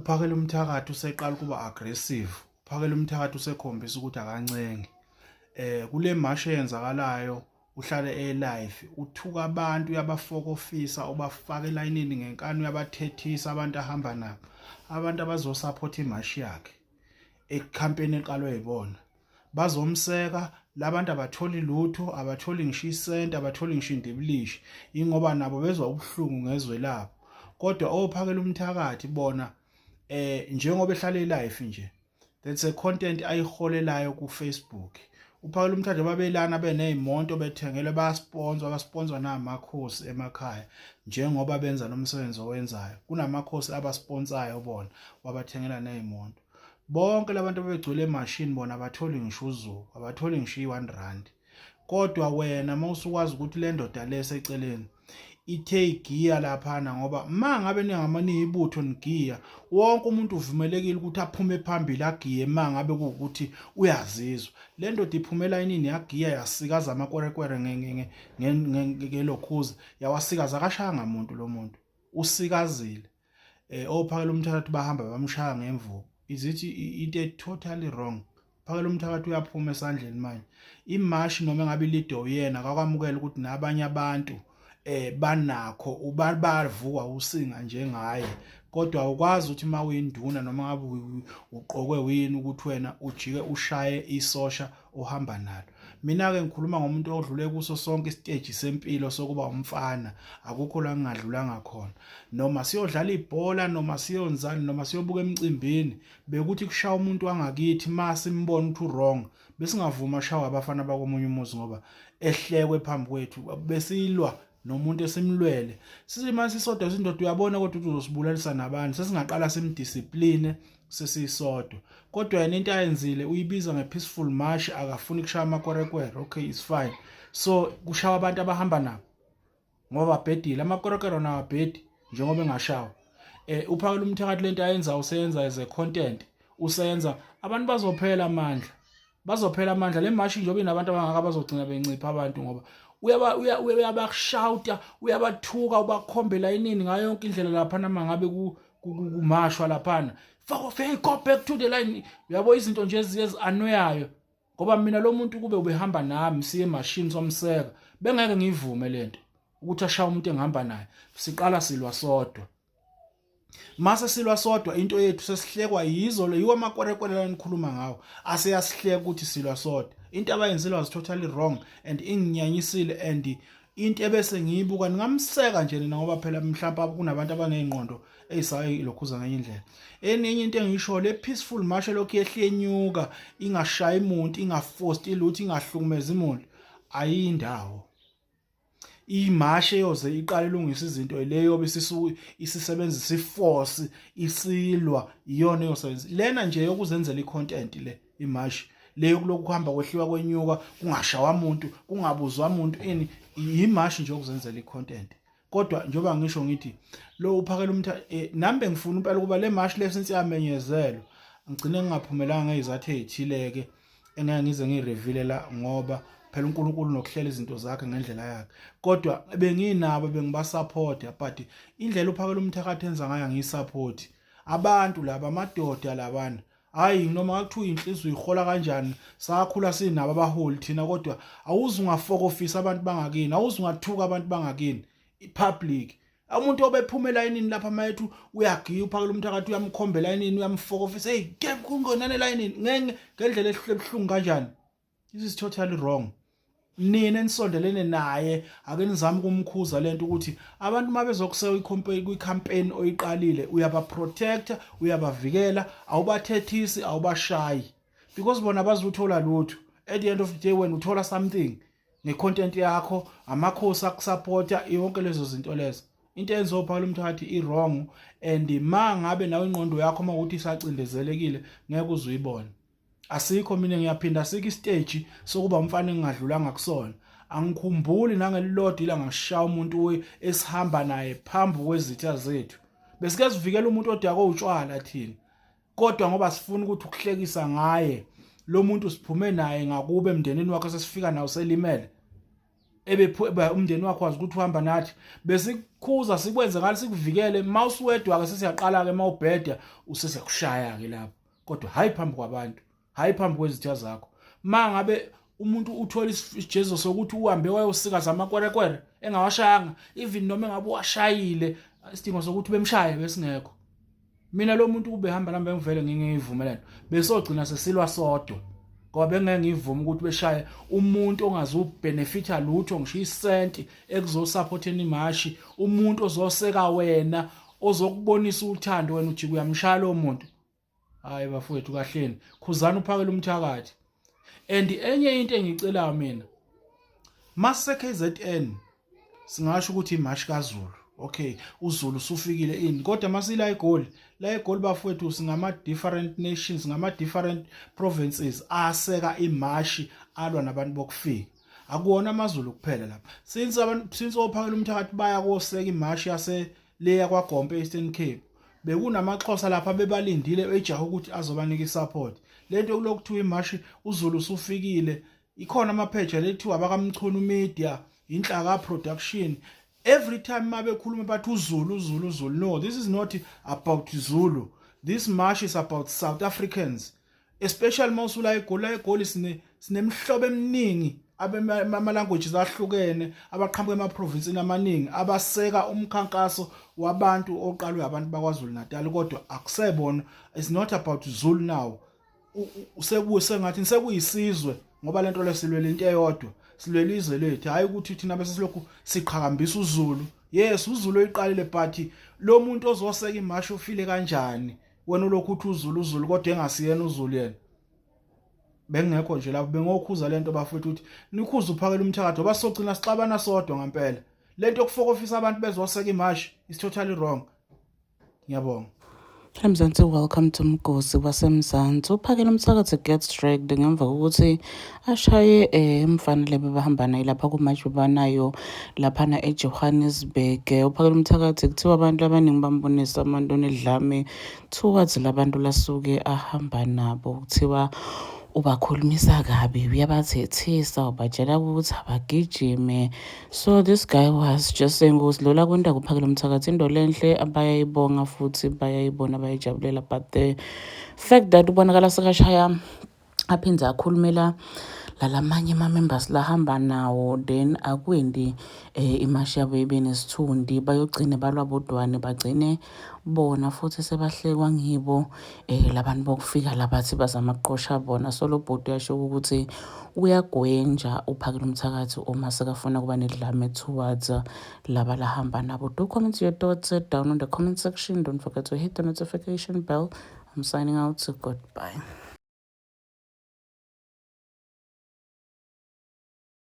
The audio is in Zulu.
uphakela umthakathi useqala kuba aggressive, uphakela umthakathi usekhombisa ukuthi akancenge. Kule mashi eyenzakalayo uhlale live uthuka abantu uyabafokofisa ubafaka elayinini ngenkani uyabathethisa abantu ahamba nabo, abantu abazosupport imashi yakhe ekhampeni eqalwe yibona bazomseka. Labantu abatholi lutho, abatholi ngisho isenti, abatholi ngisho indibilishi, ingoba nabo bezwa ubuhlungu ngezwe labo. Kodwa ophakela umthakathi bona njengoba ehlale live nje, that's a content ayiholelayo ku Facebook. Uphakela umthakathi babelana beney'monto bethengele basponsor namakhosi emakhaya njengoba benza nomsebenzi owenzayo. Kunamakhosi abasponsayo bona wabathengela ney'monto. Bonke labantu abegcwele emashini bona abatholi ngisho uzuku, abatholi ngisho i-R1. Kodwa wena mawusukwazi ukuthi le ndoda leseceleni ithe igiya laphana, ngoba mangabe ningamaniibutho nigiya, wonke umuntu uvumelekile ukuthi aphume phambili agiye mangabe kuwukuthi uyazizwa. Le ndoda iphumela inini yagiya yasikaza amakwerekwere ngelokhuza, yawasikaza akashanga muntu lo muntu usikazile. Ophakela umthakathi bahamba bamshaya ngemvubu. Izithi into totally wrong. Phakela umthakathi uyaphuma esandleni manje. Imashi noma ngabe lido uyena akakwamukela ukuthi nabanye abantu banakho bavuka usinga njengaye. Kodwa ukwazi ukuthi uma uyinduna noma ngabe uqokwe wini ukuthi wena ujike ushaye isosha ohamba nalo. Mina-ke ngikhuluma ngomuntu odlule kuso sonke isiteji sempilo sokuba umfana, akukho la ngingadlulanga khona. Noma siyodlala ibhola, noma siyonzani, noma siyobuka emcimbini, bekuthi kushaya umuntu wangakithi mase simbona ukuthi wrong, besingavuma shawa abafana bakomunye umuzi ngoba ehlekwe phambi kwethu, besilwa nomuntu esimlwele. Sithi mase sisodwa sindoda uyabona kodwa ukuthi uzosibulalisa nabantu, sesingaqala simdiscipline sesisodwa. Kodwa yena into ayenzile uyibiza nge-peaceful march, akafuni kushaya amakwerekwere. Okay, it's fine. So kushawa abantu abahamba nabo ngoba bhedile, amakwerekwere nawo abhedi njengoba engashawa. Uphakela umthakathi lento ayenza useyenza as a content, useyenza abantu bazophela amandla. Le march njengoba inabantu abangaka bazogcina bencipha abantu ngoba uyabashouta, uyabathuka, ubakhombela inini ngayo yonke indlela laphana mangabe kumashwa laphana. Go back to the line. Uyabo izinto nje ezi-annoyayo ngoba mina lo muntu kube ubehamba nami siye emashini somseka, bengeke ngivume lento ukuthi ashaya umuntu engihamba naye. Siqala silwa sodwa. Mase silwa sodwa into yethu sesihlekwa yiwo amakwerekwere la nikhuluma ngawo. Aseyasihleka ukuthi silwa sodwa. Into abayenzile was totally wrong and inginyanyisile, and into ebese ngiyibuka ningamseka nje nina ngoba phela mhlawumbe kunabantu abanezingqondo ezisayilokhuza ngenye indlela. Enye into engisho le peaceful march lokho yehlenyuka, ingashayi umuntu, ingaforce ilutho, ingahlukumeza umuntu, ayindawo. Imashi yoze iqale ilungisa izinto leyo bese isisebenzisa iforce, isilwa, iyona yosebenza. Lena nje yokuzenzela icontent le imashi leyo kulokhu kuhamba kwehliwa kwenyuka, kungashawa umuntu, kungabuzwa umuntu, imashi nje yokuzenzela icontent. Kodwa njengoba ngisho ngithi lo uphakela umthakathi nambe ngifuna impela kuba le mashi lesinsi yamenyezelo ngigcine ngingaphumelanga ngezathu ezithileke engeke ngize ngireveal la ngoba phela uNkulunkulu nokuhlela izinto zakhe ngendlela yakhe. Kodwa benginabo bengibasupport, but indlela uphakela umthakathi enza ngayo ngiyisupport. Abantu laba amadoda labana, hayi noma ngakuthiwa inhliziyo uyihola kanjani, sakhula sinabo abaholi thina, kodwa awuze ungafokofisa abantu bangakini, awuze ungathuka abantu bangakini public. Umuntu obephumela inini lapha mayethu uyagiya uphakela umthakathi uyamkhombela inini, uyamfokofisa, hey ke kungonane la inini ngendlela ebuhlungu kanjani. This is totally wrong. Nina enisondelene naye ake nizame ukumkhuza lento ukuthi abantu mabezokuseka kwi-campaign oyiqalile uyabaprotecta, uyabavikela, awubathethisi, awubashayi, because bona bazuthola lutho. At the end of the day when uthola something ne-content yakho, amakhosi akusupporta, yonke lezo zinto lezo. Into enzophakela umthakathi i-wrong, and mangabe nawe ingqondo yakho mawukuthi isacindezelekile ngeke uzuyibone. Asikho mina ngiyaphinda asikho istage sokuba umfana engadlulanga kusona. Angikhumbuli nangelilodwa ila ngashaya umuntu esihamba naye phambi kwezitha zethu. Besike sivikela umuntu odakwe utshwala thina. Kodwa ngoba sifuna ukuthi ukuhlekisa ngaye, lo muntu siphume naye ngakube emndenini wakhe sesifika nawo selimele. umndeni wakho wazi ukuthi uhamba nathi besikukhuza sikwenze ngalo sikuvikele mawusuwedwa ke sesiyaqala ke mawubheda usesiyakushaya ke lapho kodwa hayi phambi kwabantu hayi phambi kwezitha zakho mangabe umuntu uthola isijezo sokuthi uhambe wayosikaza amakwerekwere engawashayanga even noma engabe washayile isidingo sokuthi bemshaye besingekho mina lo muntu ubehamba namba ngivele ngingivumelana besogcina sesilwa sodwa ngoba bengeke ngivuma ukuthi beshaye umuntu ongazi ubenefita lutho ngisho isenti ekuzosupporteni imashi umuntu ozoseka wena ozokubonisa uthando wena ujike uyamshaya lo muntu hayi bafowethu kahleni khuzana uphakele umthakathi and enye into engicelayo mina mase KZN singasho ukuthi imashi kaZulu okay uZulu usufikile ini kodwa masila eGoli la eGoli bafowethu singama different nations ngama different provinces aseka imashi alwa nabantu bokufika akuwona amaZulu kuphela lapha since ophakela umthakathi baya koseka imashi yase leya kwaGompe Eastern Cape bekunamaXhosa lapha bebalindile ejaha ukuthi azobanika isupport lento kulokuthiwa imashi uZulu usufikile ikhona amapage lethiwa abakamchunu media inhlaka production every time mabekhuluma bathi uZulu no this is not about Zulu this march is about South Africans especially mawusula eGoli sinemhlobo eminingi ama languages ahlukene abaqhamuka emaprovinsini amaningi abaseka umkhankaso wabantu oqalwe abantu bakwaZulu Natal kodwa akusebona it's not about Zulu now sengathi sekuyisizwe ngoba lento lesilwele into eyodwa silwele izwe lethu hayi ukuthi thina bese silokhu siqhakambisa uZulu yes uZulu oyiqalile but lo muntu ozoseka imashi ufile kanjani wena lokhu uthi uZulu kodwa engasiyena uZulu yena bengekho nje lapho bengokhuza lento bafethu ukuthi nikhuza uphakela umthakathi ngoba sogcina sixabana sodwa ngempela lento yokufokofisa abantu bezoseka imashi is totally wrong ngiyabonga Mzansi, welcome to Mgosi waseMzansi. Uphakela umthakathi gets dragged ngemva kokuthi ashaye umfana lebe bahamba naye lapha kumatch banayo laphana eJohannesburg. Uphakela umthakathi kuthiwa abantu abaningi bambonisa amantoni edlame towards labantu lasuke ahamba nabo kuthiwa ubakhulumisa kabi uyabathethisa ubatshela ukuthi abagijime so this guy was just saying ukuthi lola kwenta kuphakela umthakathi into lenhle abayayibonga futhi bayayibona bayayijabulela but the fact that ubonakala sekashaya aphindze akhulumela lalamanye ama-members lahamba nawo then akwendi imashi yabo ibe nesithundi bayogcine balwa bodwane bagcine bona futhi sebahlekwa ngibo labantu bokufika labathi bazama ukuqosha bona so lo bhodi uyasho ukuthi uyagwenja uphakela umthakathi uma sekafuna kuba nedlame towards laba lahamba nabo. Do comment your thoughts down on the comment section. Don't forget to hit the notification bell. I'm signing out. Goodbye.